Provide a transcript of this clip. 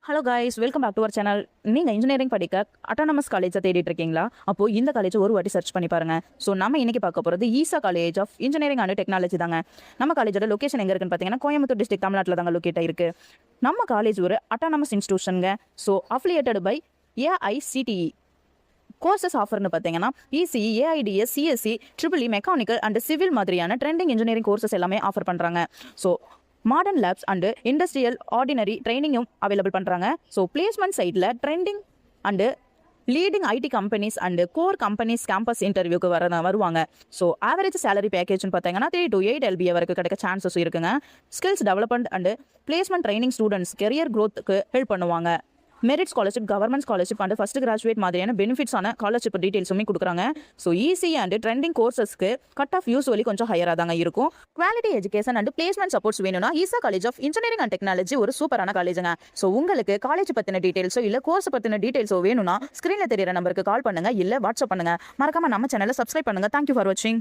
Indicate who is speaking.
Speaker 1: Hello guys, welcome back to our channel. நீங்கள் engineering படிக்க autonomous காலேஜை தேடிட்டு இருக்கீங்களா? அப்போது இந்த காலேஜ் ஒரு வாட்டி சர்ச் பண்ணி பாருங்க. ஸோ நம்ம இன்னைக்கு பார்க்க போகிறது Easa college of engineering and technology தாங்க. நம்ம காலேஜோட லொக்கேஷன் எங்கே இருக்குன்னு பார்த்தீங்கன்னா கோயம்புத்தூர் டிஸ்ட்ரிக்ட், தமிழ்நாட்டில் தாங்க லொக்கேட் ஆயிருக்கு. நம்ம காலேஜ் ஒரு அட்டானமஸ் இன்ஸ்டியூஷனுங்க. So affiliated by AICTE. Courses ஆஃபர்னு பார்த்தீங்கன்னா ECE, AIDS, CSC, triple E, mechanical and civil மாதிரியான ட்ரெண்டிங் இன்ஜினியரிங் கோர்சஸ் எல்லாமே ஆஃபர் பண்ணுறாங்க. So modern labs and industrial ordinary ட்ரைனிங்கும் அவைலபிள் பண்ணுறாங்க. ஸோ பிளேஸ்மெண்ட் சைடில் trending and leading IT companies and core companies campus இன்டர்வியூக்கு வருவாங்க. ஸோ ஆவரேஜ் சேலரி பேக்கேஜ்னு பார்த்தீங்கன்னா 3 to 8 LBA வரைக்கும் கிடைக்க சான்சஸ் இருக்குங்க. Skills development and placement training students career க்ரோத்துக்கு ஹெல்ப் பண்ணுவாங்க. Merit scholarship, government scholarship and first graduate மாதிரியான பெனிஃபிட்ஸான ஸ்காலர்ஷிப் டீடைல்ஸுமே கொடுக்குறாங்க. ஸோ ஈஸி அண்ட் ட்ரெண்டிங் கோர்சஸ்க்கு கட் ஆஃப் யூஸ்வலி கொஞ்சம் ஹையராக தாங்க இருக்கும். Quality education and placement supports வேணும்னா Easa college of engineering and technology ஒரு சூப்பரான காலேஜுங்க. ஸோ உங்களுக்கு காலேஜ் பற்றின டீடைல்ஸோ இல்லை கோர்ஸ் பற்றின டீடைல்ஸோ வேணும்னா ஸ்க்ரீனில் தெரியிற நம்பருக்கு கால் பண்ணுங்க, இல்லை வாட்ஸ்அப் பண்ணுங்க. மறக்காம நம்ம சேனலை சப்ஸ்கிரைப் பண்ணுங்க. தேங்க்யூ ஃபார் வாட்சிங்.